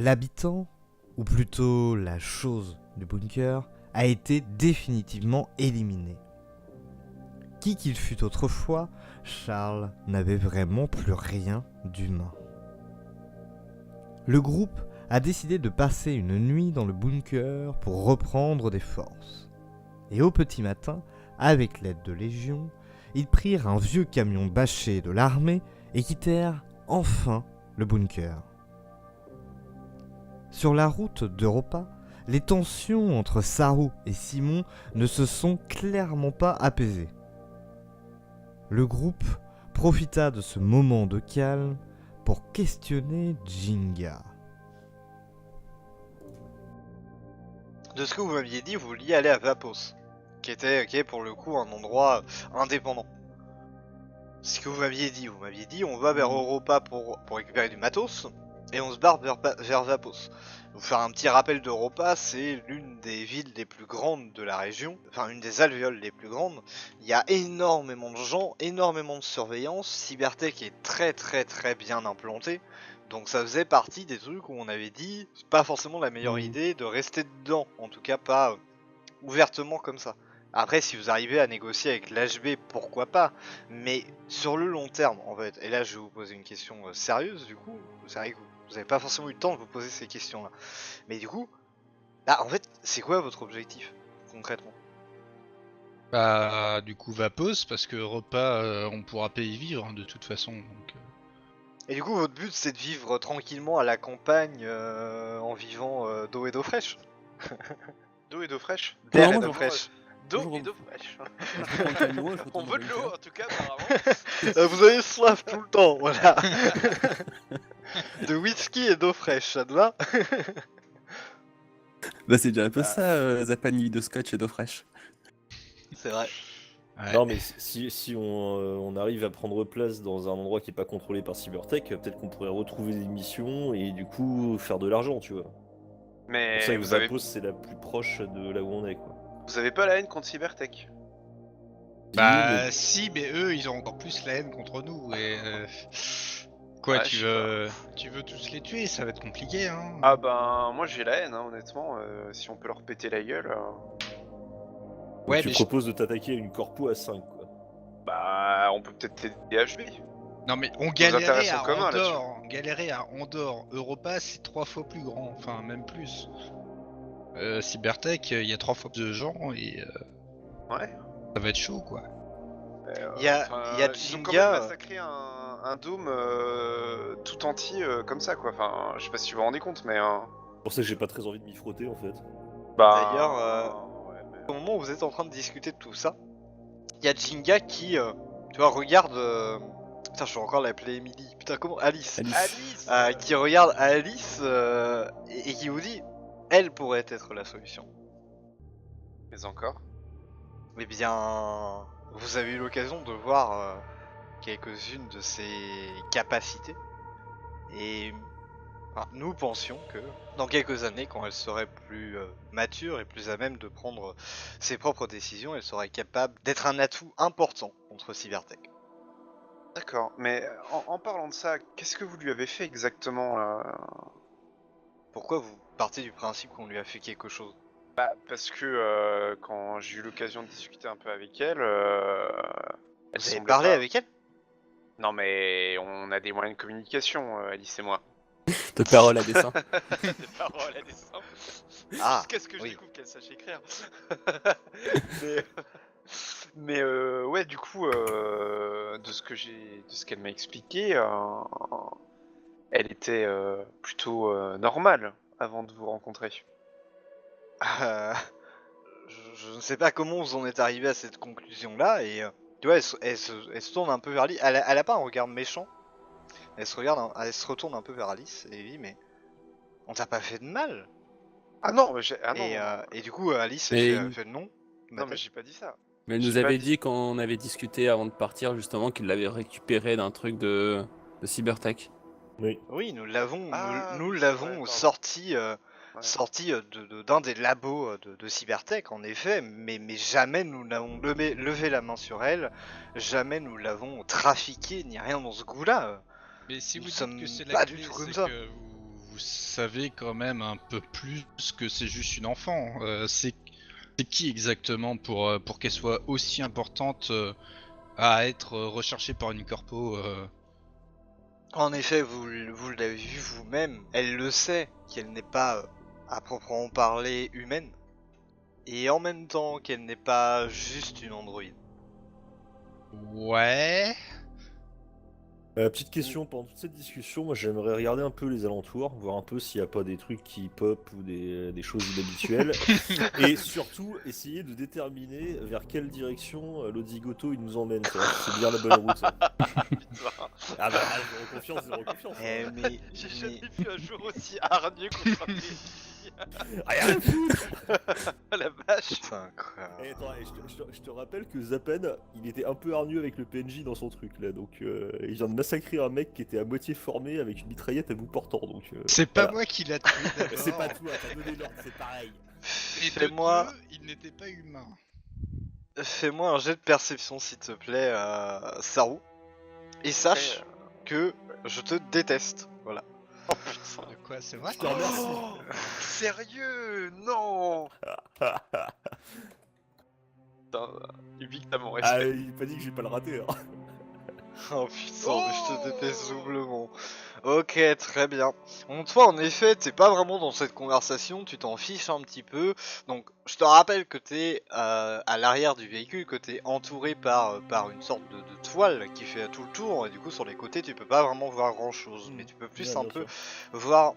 L'habitant, ou plutôt la chose du bunker, a été définitivement éliminé. Qui qu'il fût autrefois, Charles n'avait vraiment plus rien d'humain. Le groupe a décidé de passer une nuit dans le bunker pour reprendre des forces. Et au petit matin, avec l'aide de Légion, ils prirent un vieux camion bâché de l'armée et quittèrent enfin le bunker. Sur la route d'Europa, les tensions entre Saru et Simon ne se sont clairement pas apaisées. Le groupe profita de ce moment de calme pour questionner Jinga. De ce que vous m'aviez dit, vous vouliez aller à Vapos, qui est pour le coup un endroit indépendant. Ce que vous m'aviez dit on va vers Europa pour récupérer du matos, et on se barre vers Vapos. Vous faire un petit rappel d'Europa, c'est l'une des villes les plus grandes de la région, enfin une des alvéoles les plus grandes. Il y a énormément de gens, énormément de surveillance, Cybertech est très bien implanté, donc ça faisait partie des trucs où on avait dit, c'est pas forcément la meilleure idée de rester dedans, en tout cas pas ouvertement comme ça. Après, si vous arrivez à négocier avec l'HB, pourquoi pas, mais sur le long terme, en fait, et là je vais vous poser une question sérieuse du coup, c'est vrai que vous n'avez pas forcément eu le temps de vous poser ces questions-là, mais du coup, là, en fait, c'est quoi votre objectif, concrètement? Bah, du coup, Vapos, parce que repas, on pourra pas y vivre hein, de toute façon. Donc, Et du coup, votre but, c'est de vivre tranquillement à la campagne, en vivant d'eau et d'eau fraîche? D'eau et d'eau fraîche. D'air et moi, d'eau je- fraîche. D'eau et d'eau fraîche. Je reprends le camion, je On retourne veut dans de le l'eau bunker. en tout cas apparemment. Vous avez soif tout le temps, voilà. De whisky et d'eau fraîche, ça te va? Bah c'est déjà un peu ça, Zapani de scotch et d'eau fraîche. C'est vrai. ouais. Non, mais si on arrive à prendre place dans un endroit qui est pas contrôlé par Cybertech, peut-être qu'on pourrait retrouver des missions et du coup faire de l'argent, tu vois. C'est Mais pour ça que vous avez, Vapos, c'est la plus proche de là où on est, quoi. vous avez pas la haine contre Cybertech? Bah, si, mais eux, ils ont encore plus la haine contre nous. Et quoi, Ouais, tu je sais veux tous les tuer? Ça va être compliqué, hein. Ah ben moi j'ai la haine hein, honnêtement, si on peut leur péter la gueule. Donc Ouais, tu mais proposes de t'attaquer à une corpo à 5, quoi. Bah on peut peut-être aider HB. non, mais on intérêts galérait sont à communs, là-dessus. Andorre. On galérait à Andorre. Europa, c'est 3 fois plus grand. Enfin, même plus. Cybertech, il y a 3 fois plus de gens et Ouais. ça va être chaud, quoi. Il y a Ils ont quand même Jinga. massacré un dôme tout entier comme ça quoi. Enfin, je sais pas si vous vous rendez compte, mais C'est pour ça que j'ai pas très envie de m'y frotter, en fait. bah. D'ailleurs, ouais, mais- Au moment où vous êtes en train de discuter de tout ça, il y a Jinga qui, tu vois, regarde. Putain, je vais encore l'appeler Emily. Putain, comment Alice. Alice. Qui regarde Alice et qui vous dit, elle pourrait être la solution. Mais encore. Eh bien, vous avez eu l'occasion de voir quelques-unes de ses capacités. Et enfin, nous pensions que dans quelques années, quand elle serait plus mature et plus à même de prendre ses propres décisions, elle serait capable d'être un atout important contre Cybertech. D'accord. Mais en parlant de ça, qu'est-ce que vous lui avez fait exactement là? Pourquoi vous partez du principe qu'on lui a fait quelque chose? Bah parce que quand j'ai eu l'occasion de discuter un peu avec elle, elle Vous avez semblait parlé pas- avec elle? Non mais on a des moyens de communication, Alice et moi. De parole à dessin. Des paroles à dessin. Ah, Jusqu'à ce que je oui. découvre qu'elle sache écrire. mais ouais, du coup, de ce qu'elle m'a expliqué, elle était plutôt normale avant de vous rencontrer. Euh, je ne sais pas comment vous en êtes arrivé à cette conclusion-là, et tu vois, elle se tourne un peu vers Alice. Elle a pas un regard méchant. Elle se retourne un peu vers Alice et lui dit, mais on t'a pas fait de mal. Ah non, mais non, Et du coup, Alice, elle Mais- fait non. non, mais j'ai pas dit ça. Mais elle J'ai nous pas avait dit- dit quand on avait discuté avant de partir justement qu'il l'avait récupéré d'un truc de Cybertech. Oui. Oui, nous l'avons, Ah, nous oui, c'est l'avons vrai, pardon. sorti, Ouais. sorti d'un des labos de Cybertech, en effet, mais jamais nous n'avons levé la main sur elle, jamais nous l'avons trafiqué, ni rien dans ce goût-là. Mais si Nous vous sommes dites que c'est pas la du clé, tout comme c'est ça. que vous savez quand même un peu plus que c'est juste une enfant. C'est qui exactement pour qu'elle soit aussi importante à être recherchée par une corpo En effet, vous l'avez vu vous-même, elle le sait qu'elle n'est pas à proprement parler humaine, et en même temps qu'elle n'est pas juste une androïde. Ouais. Petite question, pendant toute cette discussion, moi j'aimerais regarder un peu les alentours, voir un peu s'il n'y a pas des trucs qui pop ou des choses inhabituelles. Et surtout, essayer de déterminer vers quelle direction l'Odzigoto il nous emmène, tu vois, si c'est bien la bonne route. Putain. Ah bah, zéro confiance. Eh, Hein. mais, J'ai mais- jamais vu un jour aussi hargneux contre un PNJ. Rien à foutre. Oh la vache. Putain, quoi. Et attends, je te rappelle que Zapen, il était un peu hargneux avec le PNJ dans son truc là, donc il vient de massacrer un mec qui était à moitié formé avec une mitraillette à bout portant, donc... C'est pas voilà. moi qui l'a tué d'abord. C'est pas toi, t'as donné l'ordre, c'est pareil. Et de Fais-moi deux, il n'était pas humain. fais-moi un jet de perception, s'il te plaît, Saru. Et sache que je te déteste. Voilà. Oh putain. De quoi, c'est vrai? Je te remercie. Oh, sérieux? Non. Putain, Ubik, t'as mon Ah, respect. il pas dit que j'ai pas le raté, hein. Oh putain, mais je te déteste doublement. Ok, très bien. Bon, toi, en effet, t'es pas vraiment dans cette conversation, tu t'en fiches un petit peu. Donc, je te rappelle que t'es à l'arrière du véhicule, que t'es entouré par une sorte de toile qui fait tout le tour, et du coup, sur les côtés, tu peux pas vraiment voir grand chose. Mais tu peux plus Ouais, un bien peu sûr. voir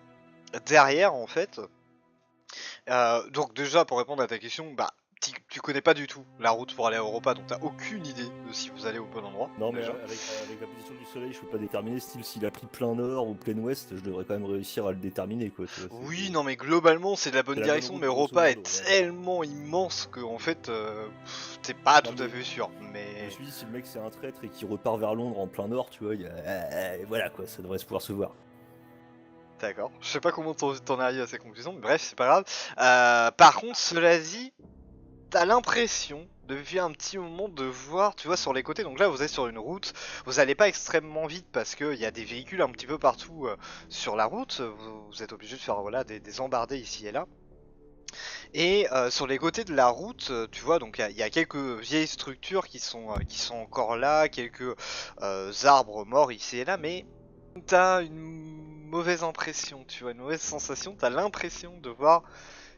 derrière, en fait. Donc, déjà, pour répondre à ta question, bah, tu connais pas du tout la route pour aller à Europa, donc t'as aucune idée de si vous allez au bon endroit. Non, mais déjà. avec la position du soleil, je peux pas déterminer, style s'il a pris plein nord ou plein ouest, je devrais quand même réussir à le déterminer, quoi. Tu vois, Oui, non, mais globalement, c'est de la bonne c'est la bonne direction, route, mais grosso Europa est modo, ouais. tellement immense que, en fait, t'es pas Non, tout à mais- fait sûr. Je Mais me suis dit, si le mec c'est un traître et qu'il repart vers Londres en plein nord, tu vois, voilà quoi, ça devrait se pouvoir se voir. d'accord. Je sais pas comment t'en es arrivé à ces conclusions, mais bref, c'est pas grave. Par contre, cela dit, t'as l'impression, depuis un petit moment, de voir, tu vois, sur les côtés. Donc là, vous êtes sur une route, vous allez pas extrêmement vite parce qu'il y a des véhicules un petit peu partout sur la route. Vous êtes obligé de faire voilà, des embardées ici et là. Et sur les côtés de la route, tu vois, donc il y a quelques vieilles structures qui sont encore là, quelques arbres morts ici et là, mais t'as une mauvaise impression, tu vois, une mauvaise sensation. T'as l'impression de voir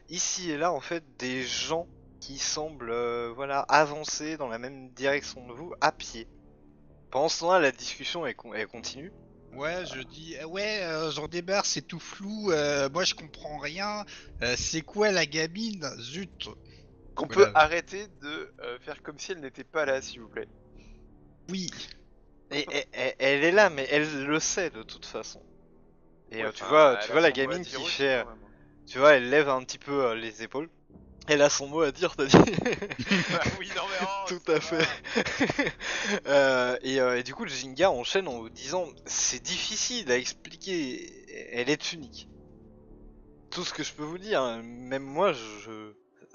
ici et là en fait des gens qui semblent voilà avancer dans la même direction de vous à pied. Pendant ce temps-là, la discussion elle continue. Ouais, je dis, ouais, j'en débarque, c'est tout flou, moi je comprends rien, c'est quoi la gamine? Zut! Qu'on Voilà. peut arrêter de faire comme si elle n'était pas là, s'il vous plaît. Oui, Elle est là, mais elle le sait de toute façon. Et Ouais, tu enfin, vois, elle tu a vois la son mot à gamine dire qui aussi, fait, quand même. tu vois, elle lève un petit peu les épaules. Elle a son mot à dire, t'as dit. Bah oui, non mais oh, Tout ça à va. fait. Et du coup, le Jinga enchaîne en vous disant c'est difficile à expliquer, elle est unique. Tout ce que je peux vous dire, hein, même moi,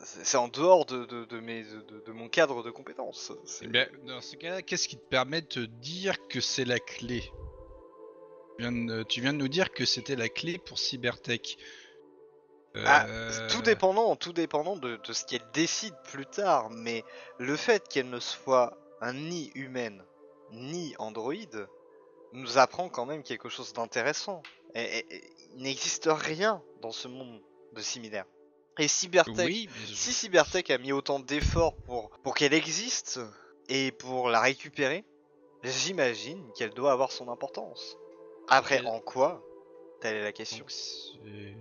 c'est en dehors de mon cadre de compétences. eh bien, dans ce cas-là, qu'est-ce qui te permet de te dire que c'est la clé? Tu viens de nous dire que c'était la clé pour Cybertech. Ah, Euh, tout dépendant de ce qu'elle décide plus tard, mais le fait qu'elle ne soit ni humaine ni androïde nous apprend quand même quelque chose d'intéressant. Il n'existe rien dans ce monde de similaire. Et Cybertech, Oui, mais si Cybertech a mis autant d'efforts pour qu'elle existe et pour la récupérer, j'imagine qu'elle doit avoir son importance. Après, Ok. en quoi? Telle est la question. donc c'est-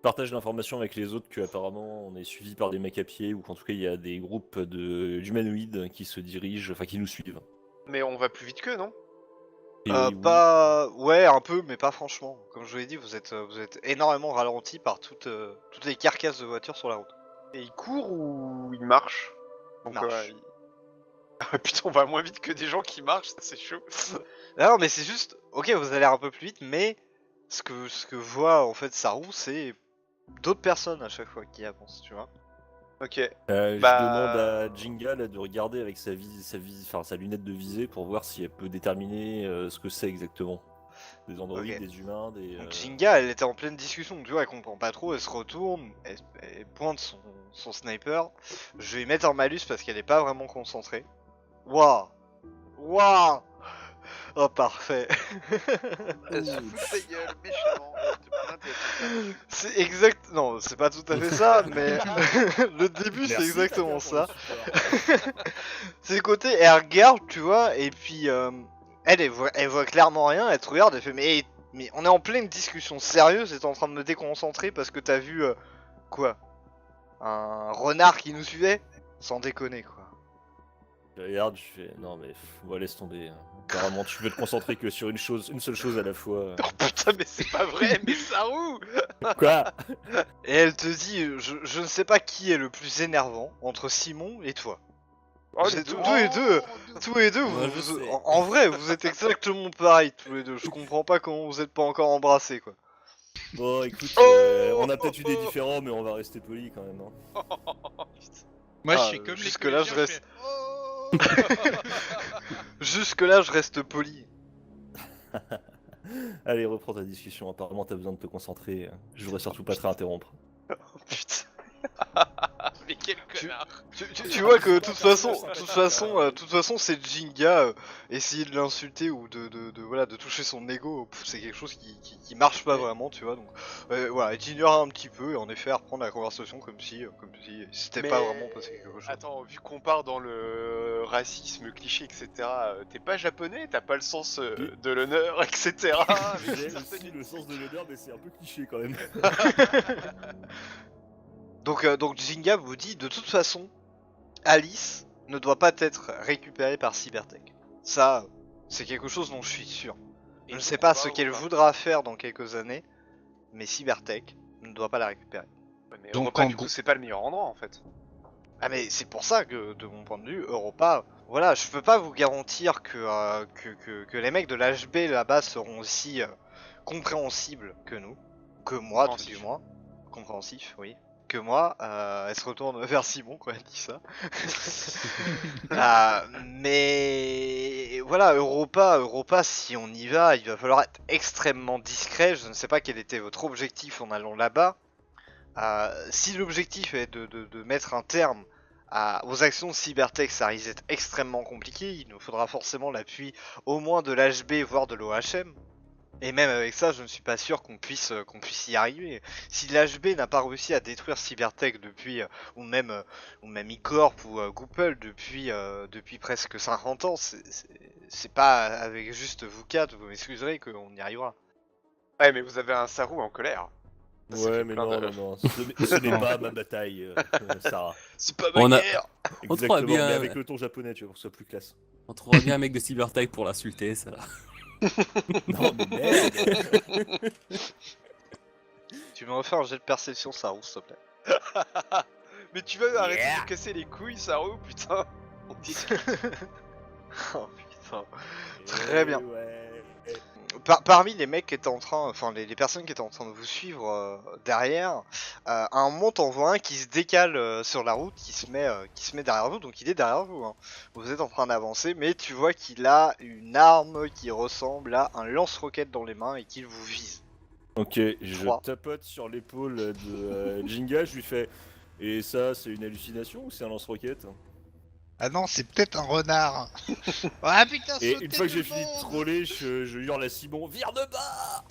Partage l'information avec les autres que apparemment on est suivi par des mecs à pied ou qu'en tout cas il y a des groupes d'humanoïdes qui se dirigent, enfin qui nous suivent. Mais on va plus vite qu'eux, non? Et oui, Pas... Ouais, un peu, mais pas franchement. Comme je vous l'ai dit, vous êtes énormément ralenti par toutes les carcasses de voitures sur la route. Et ils courent ou ils marchent? Donc, Marche. Ah, putain, on va moins vite que des gens qui marchent, c'est chaud. Ah non, mais c'est juste... Ok, vous allez un peu plus vite, mais ce que voit en fait Saru, c'est d'autres personnes à chaque fois qui avancent, tu vois. Ok. Je Bah- demande à Jinga là, de regarder avec sa lunette de visée pour voir si elle peut déterminer ce que c'est exactement. Des androïdes, Ok. des humains, des. Donc Jinga, elle était en pleine discussion, donc tu vois, elle comprend pas trop, elle se retourne, elle pointe son sniper. Je vais lui mettre un malus parce qu'elle est pas vraiment concentrée. Waouh! Waouh! Oh, parfait! Elle se fout de ta gueule, méchamment. Elle te plaint, t'es- C'est exact. Non, c'est pas tout à fait ça, mais le début c'est Merci, exactement Tata, ça. pour le support. C'est le côté, elle regarde, tu vois, et puis elle voit clairement rien, elle te regarde, elle fait mais on est en pleine discussion sérieuse et t'es en train de me déconcentrer parce que t'as vu quoi? Un renard qui nous suivait? Sans déconner quoi. Je regarde, je fais non mais ouais, laisse tomber. Carrément, tu veux te concentrer que sur une seule chose à la fois. Oh putain, mais c'est pas vrai, mais Saru! Quoi? Et elle te dit, je ne sais pas qui est le plus énervant entre Simon et toi. Oh, Vous êtes tous les deux, Moi, vous- je sais. en vrai, vous êtes exactement pareils tous les deux. Je comprends pas comment vous êtes pas encore embrassés quoi. Bon, écoute, Oh on a peut-être eu des différends, mais on va rester poli quand même. Hein. Moi, Ah, je fais comme les jusque-là, je collégiens, reste- fais, Oh Jusque là, je reste poli. Allez, reprends ta discussion. Apparemment, t'as besoin de te concentrer. Je voudrais surtout pas te réinterrompre. Oh, putain. Mais quel connard! Tu vois que de toute façon, c'est Jinga essayer de l'insulter ou voilà de toucher son ego, c'est quelque chose qui marche pas vraiment, tu vois. Donc voilà, il ignore un petit peu et en effet reprendre la conversation comme si c'était pas vraiment passé quelque chose. Attends, vu qu'on part dans le racisme, cliché, etc., t'es pas japonais, t'as pas le sens de l'honneur, etc. J'ai aussi le sens de l'honneur, mais c'est un peu cliché quand même. Donc Jinga vous dit de toute façon, Alice ne doit pas être récupérée par Cybertech. Ça, c'est quelque chose dont je suis sûr. Je ne sais pas ce qu'elle voudra faire dans quelques années, mais Cybertech ne doit pas la récupérer. Mais Donc, Europa, en du gros- coup, c'est pas le meilleur endroit en fait. Ah mais c'est pour ça que, de mon point de vue, Europa, voilà, je peux pas vous garantir que les mecs de l'HB là-bas seront aussi compréhensibles que nous, que moi tout du Compréhensifs. moins, compréhensifs, oui, que moi. Elle se retourne vers Simon quand elle dit ça. Mais voilà, Europa, si on y va, il va falloir être extrêmement discret. Je ne sais pas quel était votre objectif en allant là-bas. Si l'objectif est de mettre un terme aux actions de Cybertech, ça risque d'être extrêmement compliqué. Il nous faudra forcément l'appui au moins de l'HB, voire de l'OHM. Et même avec ça, je ne suis pas sûr qu'on puisse y arriver. Si l'HB n'a pas réussi à détruire Cybertech depuis, ou même E-Corp ou Google depuis presque 50 ans, c'est pas avec juste vous quatre, vous m'excuserez, qu'on y arrivera. Ouais, mais vous avez un Saru en colère. Ça Ouais, fait mais plein non, de- non, non, ce n'est pas ma bataille, Sarah. C'est pas On ma a- guerre! On Exactement, trouvera bien- mais avec le ton japonais, tu vois, pour que ce soit plus classe. On trouvera bien un mec de Cybertech pour l'insulter, ça. Non, mais merde. Tu me refais un jet de perception, ça rousse, s'il te plaît. Mais tu vas arrêter de me casser les couilles, Saru, putain! On discute. Oh putain. Très bien. Ouais. Parmi les mecs qui étaient en train, enfin les personnes qui étaient en train de vous suivre derrière, à un moment t'en vois un qui se décale sur la route, qui se met derrière vous, donc il est derrière vous. Hein. Vous êtes en train d'avancer, mais tu vois qu'il a une arme qui ressemble à un lance-roquette dans les mains et qu'il vous vise. Ok, je Trois. tapote sur l'épaule de Jinga, je lui fais. Et ça, c'est une hallucination ou c'est un lance-roquette? Ah non, c'est peut-être un renard. Ah putain, Et sautez une fois que tout j'ai le fini de monde. troller, je hurle à Simon, vire de bas!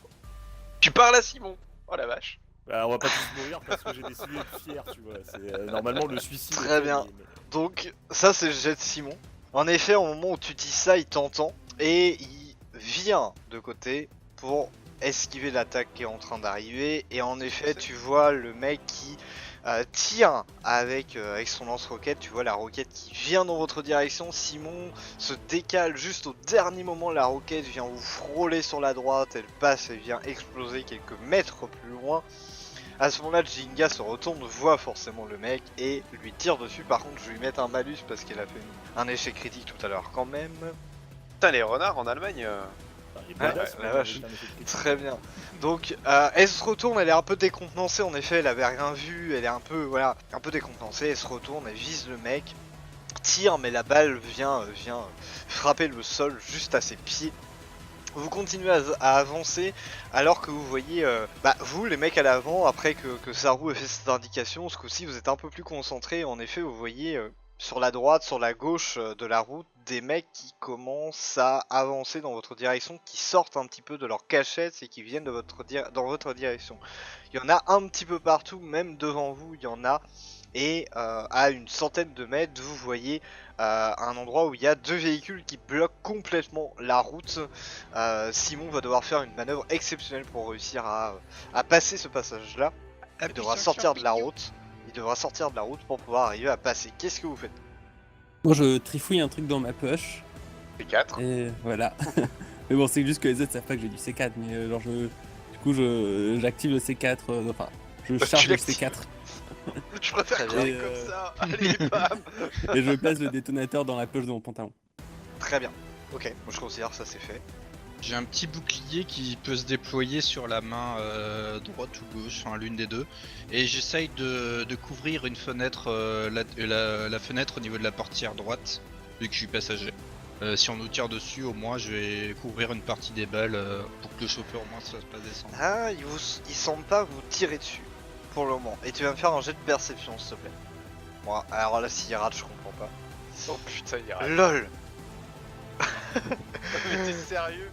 Tu parles à Simon! Oh la vache! Bah, on va pas tous mourir parce que j'ai décidé d'être fier, tu vois. C'est normalement le suicide. Très est bien. mais- Donc ça c'est le jet de Simon. En effet, au moment où tu dis ça, il t'entend et il vient de côté pour esquiver l'attaque qui est en train d'arriver. Et en effet, tu vois le mec qui tire avec son lance-roquette. Tu vois la roquette qui vient dans votre direction. Simon se décale juste au dernier moment. La roquette vient vous frôler sur la droite. Elle passe et vient exploser quelques mètres plus loin. À ce moment-là, Jinga se retourne, voit forcément le mec et lui tire dessus. Par contre, je vais lui mettre un malus parce qu'elle a fait un échec critique tout à l'heure quand même. Putain, les renards en Allemagne. Enfin, il est Ouais, badass, la mais vache. avec un effet critique. Très bien. Donc, elle se retourne, elle est un peu décontenancée. En effet, elle avait rien vu. Elle est un peu décontenancée. Elle se retourne, elle vise le mec, tire, mais la balle vient frapper le sol juste à ses pieds. Vous continuez à avancer alors que vous voyez, vous les mecs à l'avant, après que Saru ait fait cette indication, ce coup-ci vous êtes un peu plus concentrés. En effet, vous voyez sur la droite, sur la gauche de la route, des mecs qui commencent à avancer dans votre direction, qui sortent un petit peu de leur cachette et qui viennent de dans votre direction. Il y en a un petit peu partout, même devant vous, il y en a. Et à une centaine de mètres, vous voyez un endroit où il y a 2 véhicules qui bloquent complètement la route. Simon va devoir faire une manœuvre exceptionnelle pour réussir à passer ce passage-là. Il devra sortir de la route. Il devra sortir de la route pour pouvoir arriver à passer. Qu'est-ce que vous faites? Moi, je trifouille un truc dans ma poche. C4. Et voilà. Mais bon, c'est juste que les autres savent pas que j'ai du C4. Mais j'active le C4. Enfin, je charge le l'actives. C4. Je préfère Très courir bien. comme ça. Allez, bam. Et je place le détonateur dans la poche de mon pantalon. Très bien. Ok, moi je considère que ça c'est fait. J'ai un petit bouclier qui peut se déployer sur la main droite ou gauche, enfin l'une des deux. Et j'essaye de couvrir une fenêtre, la fenêtre au niveau de la portière droite, vu que je suis passager. Si on nous tire dessus, au moins je vais couvrir une partie des balles pour que le chauffeur au moins se fasse pas descendre. Ah, il semble pas vous tirer dessus pour le moment. Et tu vas me faire un jet de perception s'il te plaît. Bon, alors là s'il rate je comprends pas. Oh putain, il y a. LOL. Mais t'es sérieux?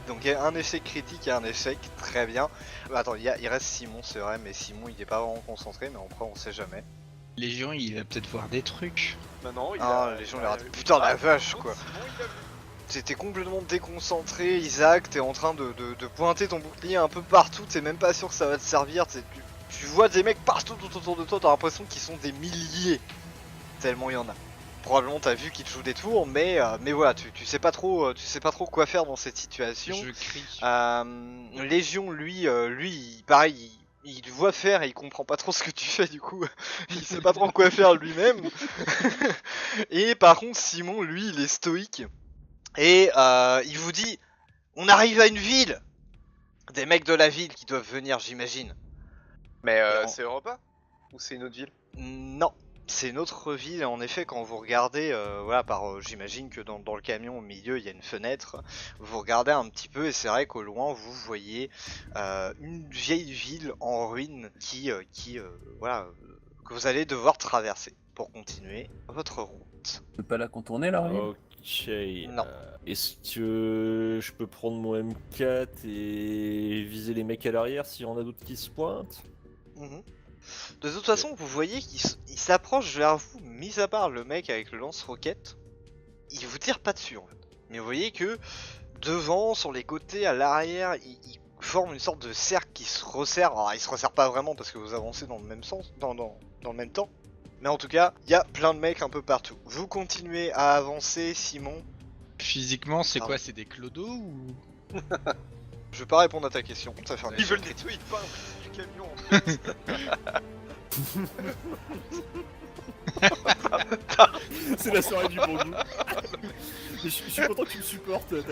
Donc il y a un échec critique et un échec, très bien. Attends, il reste Simon, c'est vrai, mais Simon il est pas vraiment concentré, mais après on sait jamais. Légion, il va peut-être voir des trucs. Maintenant, il Ah, a. les gens il les a- ratent. Putain, la Ah, vache, par quoi. contre, Simon, il a vu. T'es complètement déconcentré, Isaac, t'es en train de pointer ton bouclier un peu partout, t'es même pas sûr que ça va te servir, tu vois des mecs partout tout autour de toi, t'as l'impression qu'ils sont des milliers, tellement il y en a. Probablement t'as vu qu'ils te jouent des tours, mais voilà, tu sais pas trop quoi faire dans cette situation. Je crie. Légion, lui, pareil, il te voit faire et il comprend pas trop ce que tu fais du coup. Il sait pas trop quoi faire lui-même. Et par contre, Simon, lui, il est stoïque. Et il vous dit, on arrive à une ville. Des mecs de la ville qui doivent venir, j'imagine. Mais Non. c'est Europa? Ou c'est une autre ville? Non. C'est une autre ville, et en effet, quand vous regardez, voilà, j'imagine que dans le camion au milieu il y a une fenêtre, vous regardez un petit peu, et c'est vrai qu'au loin vous voyez une vieille ville en ruine voilà, que vous allez devoir traverser pour continuer votre route. Je peux pas la contourner là, oui. Ok. Non. Est-ce que je peux prendre mon M4 et viser les mecs à l'arrière s'il y en a d'autres qui se pointent? Mhm. De toute façon, vous voyez qu'il s'approche vers vous, mis à part le mec avec le lance-roquette, il vous tire pas dessus en fait. Mais vous voyez que devant, sur les côtés, à l'arrière, il forme une sorte de cercle qui se resserre. Alors il se resserre pas vraiment parce que vous avancez dans le même sens, dans le même temps. Mais en tout cas, il y a plein de mecs un peu partout. Vous continuez à avancer, Simon. Physiquement, c'est Ah. quoi? C'est des clodos ou... Je vais pas répondre à ta question, ça fait un Ils échec. veulent nettoyer le pain du camion en fait. C'est la soirée du bon goût. Mais je suis content que tu me supportes, sur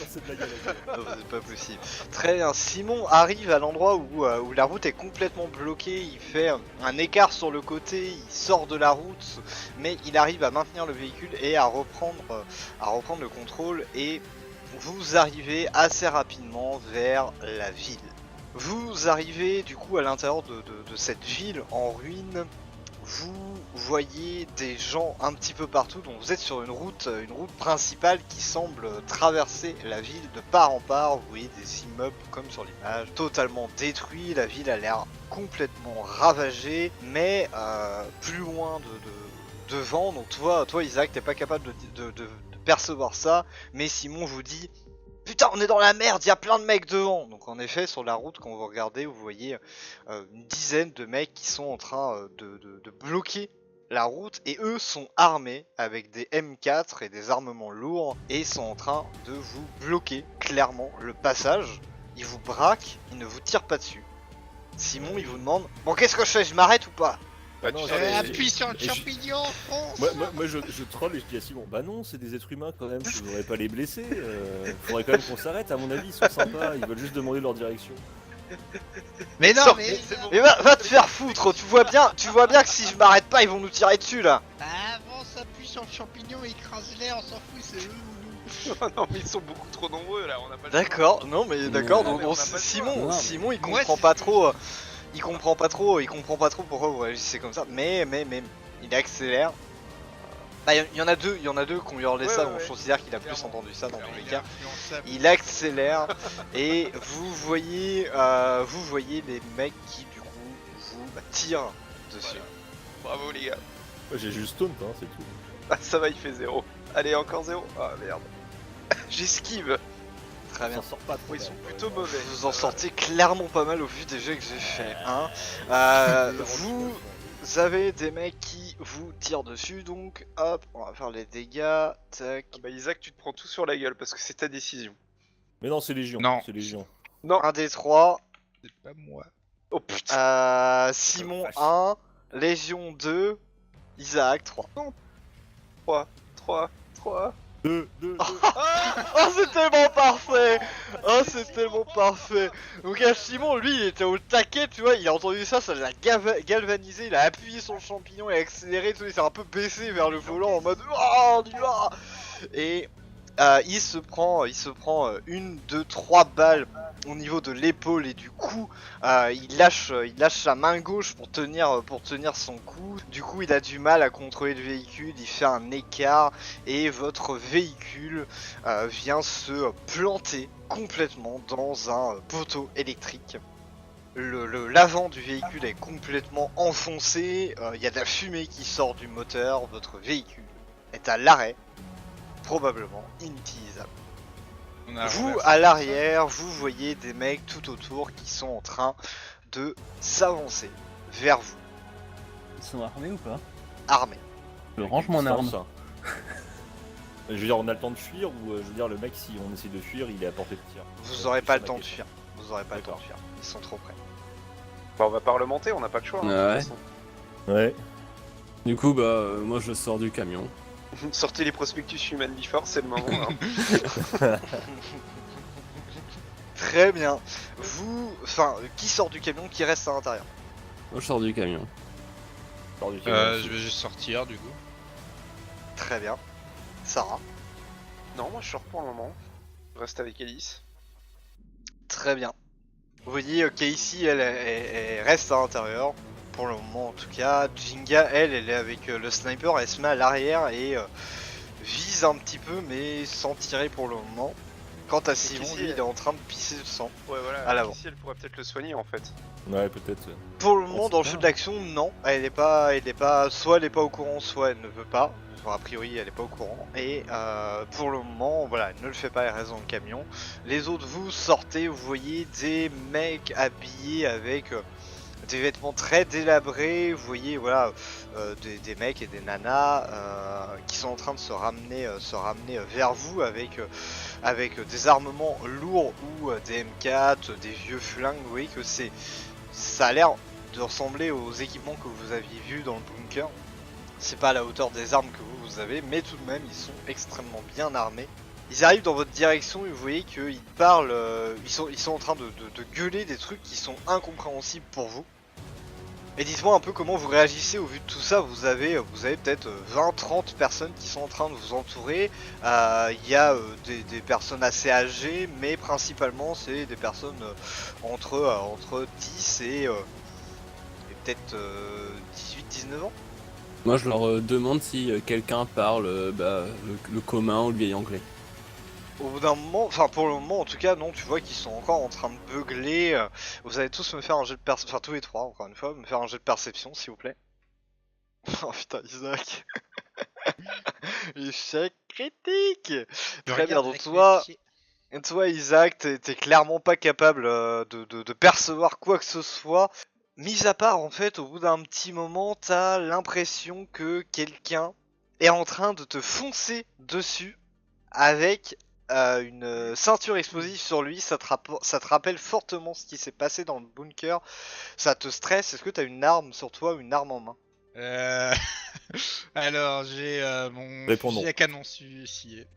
cette blague. Non, c'est pas possible. Très bien, Simon arrive à l'endroit où la route est complètement bloquée, il fait un écart sur le côté, il sort de la route, mais il arrive à maintenir le véhicule et à reprendre le contrôle, et vous arrivez assez rapidement vers la ville. Vous arrivez du coup à l'intérieur de cette ville en ruine. Vous voyez des gens un petit peu partout, donc vous êtes sur une route principale qui semble traverser la ville de part en part. Vous voyez des immeubles comme sur l'image, totalement détruits, la ville a l'air complètement ravagée, mais plus loin devant, donc toi Isaac t'es pas capable de percevoir ça, mais Simon vous dit: putain, on est dans la merde, il y a plein de mecs devant. Donc en effet, sur la route, quand vous regardez, vous voyez une dizaine de mecs qui sont en train de bloquer la route, et eux sont armés avec des M4 et des armements lourds, et ils sont en train de vous bloquer clairement le passage. Ils vous braquent, ils ne vous tirent pas dessus. Simon, il vous demande: bon, qu'est-ce que je fais, je m'arrête ou pas? Bah, non, tu j'avais- sais, Appuie sur le et je- champignon, fonce. Moi je troll et je dis à Simon, bah non, c'est des êtres humains quand même, je voudrais pas les blesser. Faudrait quand même qu'on s'arrête, à mon avis, ils sont sympas, ils veulent juste demander leur direction. Mais non, Sors- mais... c'est bon. Mais va te faire foutre, tu vois bien que si je m'arrête pas, ils vont nous tirer dessus là. Bah avance, appuie sur le champignon, écrase-les, on s'en fout, c'est eux ou nous. Non, mais ils sont beaucoup trop nombreux là, on n'a pas le D'accord, non mais d'accord, Non, donc mais on n'a pas le Simon, choix. Simon il Moi, comprend c'est- pas trop, il comprend pas trop pourquoi vous réagissez comme ça, mais il accélère. Bah il y en a deux qui ont hurlé Ouais, ça, ouais, donc ouais. je considère qu'il a plus Clairement. entendu ça dans Alors, tous les il est cas. influençable. Il accélère et vous voyez les mecs qui du coup vous tirent dessus. Bravo les gars. Moi, j'ai juste taunt, hein, c'est tout. Ah, ça va, il fait 0. Allez, encore 0. Ah merde. J'esquive. Très On bien. s'en sort pas trop Ils mal, sont quand plutôt même, hein. mauvais. Vous en sortez clairement pas mal au vu des jeux que j'ai fait. Hein. Vous avez des mecs qui vous tirent dessus, donc hop, on va faire les dégâts. Tac. Ah bah Isaac, tu te prends tout sur la gueule parce que c'est ta décision. Mais non, c'est Légion. Non. C'est Légion. Non. 1 des 3. C'est pas moi. Oh putain. Simon vache. 1. Légion 2. Isaac 3. 3. 2. Oh c'est tellement parfait. Oh c'est tellement parfait. Donc Simon lui il était au taquet tu vois, il a entendu ça, ça l'a galvanisé, il a appuyé sur le champignon et accéléré, tout, il s'est un peu baissé vers le volant en mode oh on y va. Et il se prend 1, 2, 3 balles au niveau de l'épaule et du cou. Il lâche sa main gauche pour tenir son coup. Du coup il a du mal à contrôler le véhicule, il fait un écart et votre véhicule vient se planter complètement dans un poteau électrique. L'avant du véhicule est complètement enfoncé, il y a de la fumée qui sort du moteur, votre véhicule est à l'arrêt, probablement inutilisable. On a Vous, renversé. à l'arrière, vous voyez des mecs tout autour qui sont en train de s'avancer vers vous, Ils sont armés ou pas? armés. Je range mon Distance, arme. ça. Je veux dire, on a le temps de fuir ou je veux dire, le mec, si on essaie de fuir, il est à portée de tir. Vous C'est aurez pas ça le ma temps de question. fuir. Vous aurez pas le temps de D'accord. fuir. Ils sont trop près. Bah, on va parlementer, on n'a pas le choix. hein, de Ouais. toute façon. Ouais. Du coup, bah, moi je sors du camion. Sortez les prospectus Human Before, c'est le moment. hein. Très bien. Vous, enfin, qui sort du camion, qui reste à l'intérieur? Moi je sors du camion. Sors du camion. Je vais juste sortir du coup. Très bien. Sarah. Non, moi je sors pour le moment. Je reste avec Alice. Très bien. Vous voyez Casey, elle reste à l'intérieur. Pour le moment en tout cas. Jinga, elle est avec le sniper. Elle se met à l'arrière et vise un petit peu, mais sans tirer pour le moment. Quant à Simon, Casey, lui, il est en train de pisser du sang. Ouais, voilà. À l'avant. Ici, elle pourrait peut-être le soigner en fait. Ouais, peut-être. Pour le moment, sait dans le pas. jeu d'action, non. Elle est pas, soit elle est pas au courant, soit elle ne veut pas. Enfin, a priori, elle est pas au courant. Et pour le moment, voilà, elle ne le fait pas, elle reste dans le camion. Les autres, vous sortez, vous voyez des mecs habillés avec des vêtements très délabrés. Vous voyez, voilà, des mecs et des nanas qui sont en train de se ramener vers vous avec des armements lourds ou des M4, des vieux flingues. Vous voyez que ça a l'air de ressembler aux équipements que vous aviez vus dans le bunker. C'est pas à la hauteur des armes que vous avez, mais tout de même ils sont extrêmement bien armés. Ils arrivent dans votre direction et vous voyez qu'ils parlent, ils sont en train de gueuler des trucs qui sont incompréhensibles pour vous. Et dites-moi un peu comment vous réagissez au vu de tout ça. Vous avez peut-être 20-30 personnes qui sont en train de vous entourer. Il y a des personnes assez âgées, mais principalement c'est des personnes entre 10 et peut-être 18-19 ans. Moi je leur demande si quelqu'un parle le commun ou le vieil anglais. Au bout d'un moment, enfin pour le moment en tout cas non, tu vois qu'ils sont encore en train de beugler. Vous allez tous me faire un jet de perception, enfin tous les trois encore une fois, me faire un jet de perception s'il vous plaît. Oh putain Isaac. Échec critique. Très bien, donc toi Isaac, t'es clairement pas capable de percevoir quoi que ce soit. Mis à part en fait, au bout d'un petit moment, t'as l'impression que quelqu'un est en train de te foncer dessus avec une ceinture explosive sur lui. Ça te rappelle fortement ce qui s'est passé dans le bunker. Ça te stresse. Est-ce que t'as une arme sur toi ou une arme en main? Alors j'ai mon Répondons. fusil à canon scié.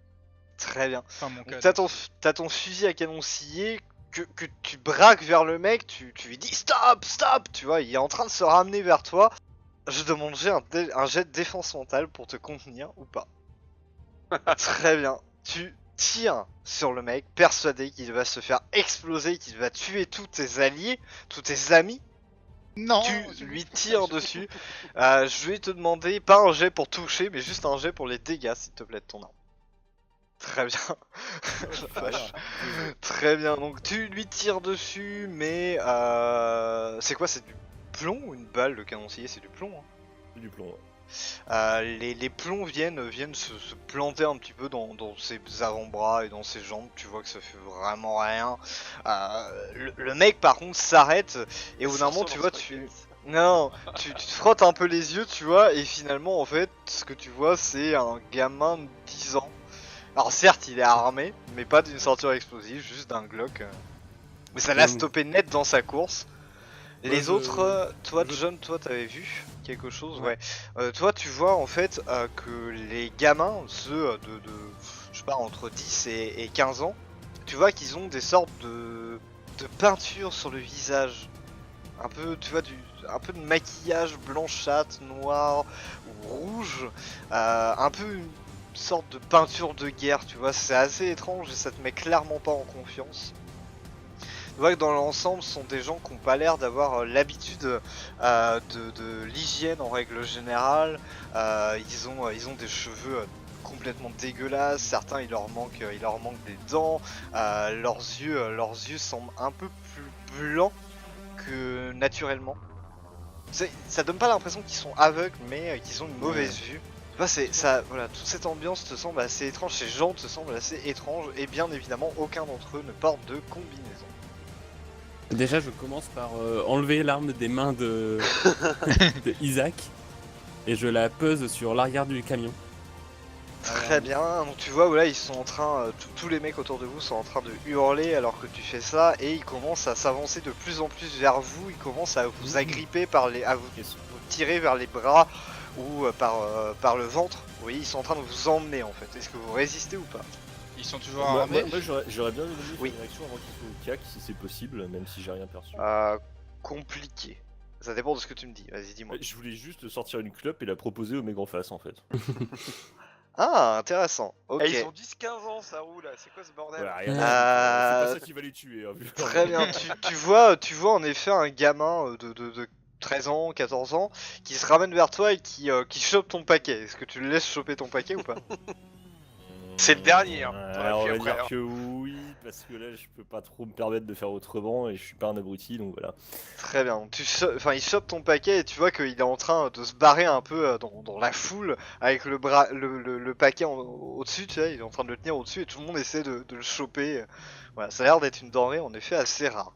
Très bien. Enfin mon Donc, canon. t'as ton fusil à canon scié que tu braques vers le mec, tu lui dis stop, stop, tu vois, il est en train de se ramener vers toi. Je demande un jet de défense mentale pour te contenir ou pas. Très bien. Tu tire sur le mec, persuadé qu'il va se faire exploser, qu'il va tuer tous tes alliés, tous tes amis. Non. Tu lui tires dessus. Je vais te demander, pas un jet pour toucher, mais juste un jet pour les dégâts, s'il te plaît, de ton arme. Très bien. La vache. Très bien, donc tu lui tires dessus, mais c'est quoi, c'est du plomb ou une balle, le canoncier? C'est du plomb, hein. C'est du plomb, ouais. Les plombs viennent se planter un petit peu dans ses avant-bras et dans ses jambes. Tu vois que ça fait vraiment rien. Le mec par contre s'arrête et au bout d'un moment tu vois tu te frottes un peu les yeux, tu vois, et finalement en fait ce que tu vois c'est un gamin de 10 ans. Alors certes il est armé mais pas d'une ceinture explosive, juste d'un Glock. Mais ça l'a stoppé net dans sa course. Les autres, toi John, toi t'avais vu quelque chose, ouais. Toi tu vois en fait que les gamins, ceux de je sais pas entre 10 et 15 ans, tu vois qu'ils ont des sortes de peinture sur le visage. Un peu, tu vois, un peu de maquillage blanchâtre, noir ou rouge, un peu une sorte de peinture de guerre, tu vois, c'est assez étrange et ça te met clairement pas en confiance. Tu vois que dans l'ensemble, ce sont des gens qui n'ont pas l'air d'avoir l'habitude de l'hygiène en règle générale. Ils ont des cheveux complètement dégueulasses. Certains, il leur manque des dents. Leurs yeux semblent un peu plus blancs que naturellement. Ça donne pas l'impression qu'ils sont aveugles, mais qu'ils ont une mauvaise vue. Tu vois, voilà, toute cette ambiance te semble assez étrange. Ces gens te semblent assez étranges. Et bien évidemment, aucun d'entre eux ne porte de combinaison. Déjà, je commence par enlever l'arme des mains de Isaac et je la pose sur l'arrière du camion. Très bien, donc tu vois, voilà, ils sont en train, tous les mecs autour de vous sont en train de hurler alors que tu fais ça, et ils commencent à s'avancer de plus en plus vers vous, ils commencent à vous agripper à vous tirer vers les bras ou par le ventre. Vous voyez, ils sont en train de vous emmener en fait. Est-ce que vous résistez ou pas? Ils sont toujours Moi, armés. j'aurais bien aimé faire Oui. une action avant qu'ils soient au CAC, si c'est possible, même si j'ai rien perçu. Compliqué. Ça dépend de ce que tu me dis, vas-y dis-moi. Je voulais juste sortir une clope et la proposer au mec en face en fait. Ah, intéressant, ok. Eh, ils ont 10-15 ans, ça roule, c'est quoi ce bordel? Voilà, rien à dire, c'est pas ça qui va les tuer. Hein, vu Très bien, tu vois en effet un gamin de 13 ans, 14 ans, qui se ramène vers toi et qui chope ton paquet. Est-ce que tu le laisses choper ton paquet ou pas? C'est le dernier, hein. On va Après, dire hein. que oui, parce que là je peux pas trop me permettre de faire autrement et je suis pas un abruti donc voilà. Très bien, donc il chope ton paquet et tu vois qu'il est en train de se barrer un peu dans la foule avec le paquet au-dessus, tu vois, il est en train de le tenir au-dessus et tout le monde essaie de le choper. Voilà, ça a l'air d'être une denrée en effet assez rare.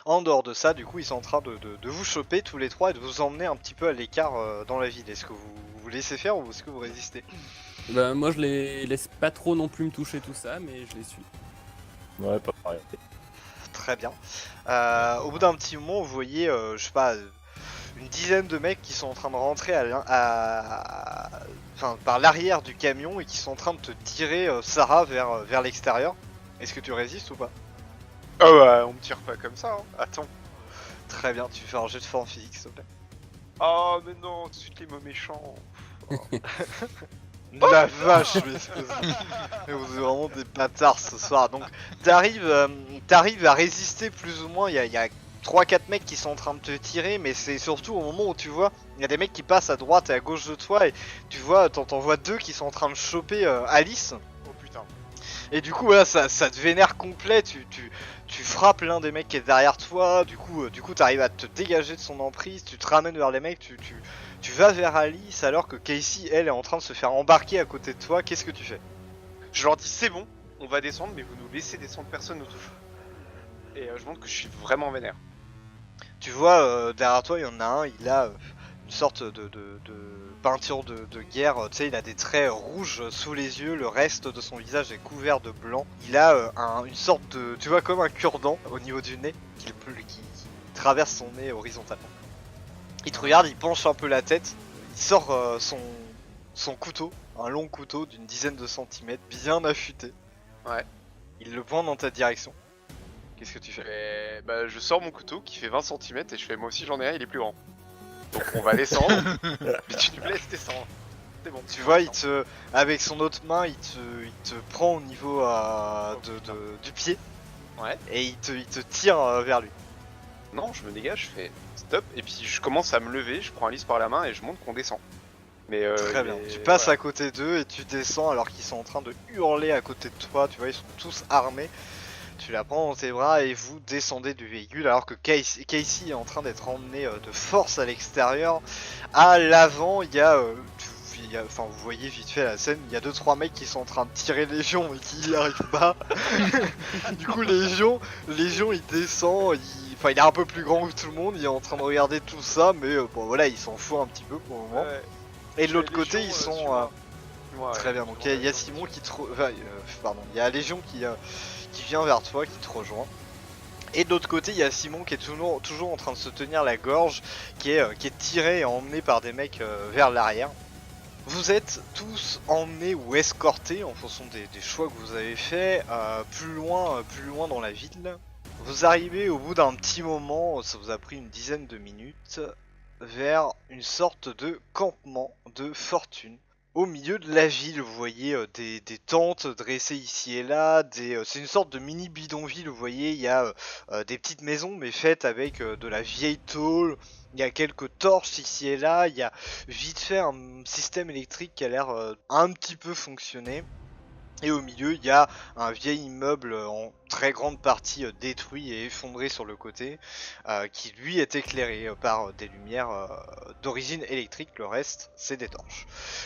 En dehors de ça, du coup, ils sont en train de vous choper tous les trois et de vous emmener un petit peu à l'écart dans la ville. Est-ce que vous laissez faire ou est-ce que vous résistez? Bah, moi, je les laisse pas trop non plus me toucher tout ça, mais je les suis. Ouais, pas pareil. Très bien. Au bout d'un petit moment, vous voyez, je sais pas, une dizaine de mecs qui sont en train de rentrer par l'arrière du camion et qui sont en train de te tirer Sarah vers l'extérieur. Est-ce que tu résistes ou pas? Ah ouais, on me tire pas comme ça, hein. Attends. Très bien, tu fais un jet de forme physique s'il te plaît. Oh mais non, tout de suite les mots méchants. La vache, mais vous êtes vraiment des bâtards ce soir. Donc t'arrives à résister plus ou moins. Il y a 3-4 mecs qui sont en train de te tirer, mais c'est surtout au moment où tu vois, il y a des mecs qui passent à droite et à gauche de toi et tu vois, t'en vois deux qui sont en train de choper Alice. Oh putain. Et du coup voilà, ça te vénère complet, tu frappes l'un des mecs qui est derrière toi, du coup t'arrives à te dégager de son emprise, tu te ramènes vers les mecs, tu vas vers Alice alors que Casey elle est en train de se faire embarquer à côté de toi, qu'est-ce que tu fais? Je leur dis c'est bon, on va descendre, mais vous nous laissez descendre, personne nous touche. Et je montre que je suis vraiment vénère. Tu vois derrière toi il y en a un, il a une sorte de peinture de guerre, tu sais il a des traits rouges sous les yeux, le reste de son visage est couvert de blanc. Il a une sorte de, tu vois comme un cure-dent au niveau du nez qui traverse son nez horizontalement. Il te regarde, il penche un peu la tête, il sort son couteau, un long couteau d'une dizaine de centimètres, bien affûté. Ouais. Il le pointe dans ta direction. Qu'est-ce que tu fais? Et bah, je sors mon couteau qui fait 20 cm et je fais moi aussi j'en ai un, il est plus grand. Donc on va descendre, mais tu me laisses descendre. C'est bon. Tu vois, avec son autre main, il te prend au niveau du pied. Ouais. Et il te tire vers lui. Non, je me dégage, je fais stop, et puis je commence à me lever, je prends Alice par la main et je montre qu'on descend. Mais Très bien. Tu passes à côté d'eux et tu descends alors qu'ils sont en train de hurler à côté de toi. Tu vois, ils sont tous armés. Tu la prends dans tes bras et vous descendez du véhicule alors que Casey est en train d'être emmené de force à l'extérieur. À l'avant, il y a, enfin vous voyez vite fait la scène, il y a 2-3 mecs qui sont en train de tirer Légion mais qui n'y arrivent pas. Du coup Légion il descend, il est un peu plus grand que tout le monde, il est en train de regarder tout ça mais bon voilà il s'en fout un petit peu pour le moment. Ouais. Et de l'autre Légion, côté ils sont... suis-moi, très bien, donc il y a Simon qui te... pardon, il y a Légion qui vient vers toi, qui te rejoint. Et de l'autre côté, il y a Simon qui est toujours en train de se tenir la gorge, qui est tiré et emmené par des mecs vers l'arrière. Vous êtes tous emmenés ou escortés en fonction des choix que vous avez fait plus loin dans la ville. Vous arrivez au bout d'un petit moment, ça vous a pris une dizaine de minutes, vers une sorte de campement de fortune. Au milieu de la ville, vous voyez des tentes dressées ici et là, c'est une sorte de mini bidonville, vous voyez, il y a des petites maisons mais faites avec de la vieille tôle, il y a quelques torches ici et là, il y a vite fait un système électrique qui a l'air un petit peu fonctionner. Et au milieu, il y a un vieil immeuble en très grande partie détruit et effondré sur le côté, qui lui est éclairé par des lumières d'origine électrique, le reste c'est des torches.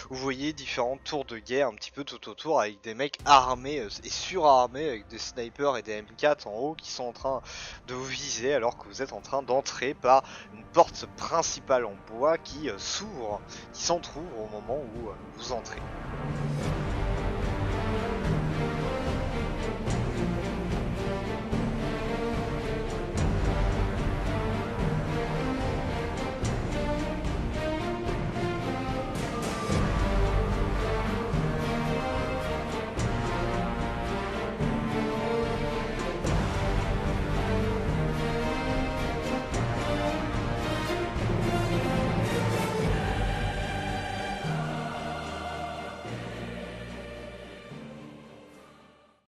Vous voyez différentes tours de guerre un petit peu tout autour avec des mecs armés et surarmés avec des snipers et des M4 en haut qui sont en train de vous viser alors que vous êtes en train d'entrer par une porte principale en bois qui s'entrouvre au moment où vous entrez.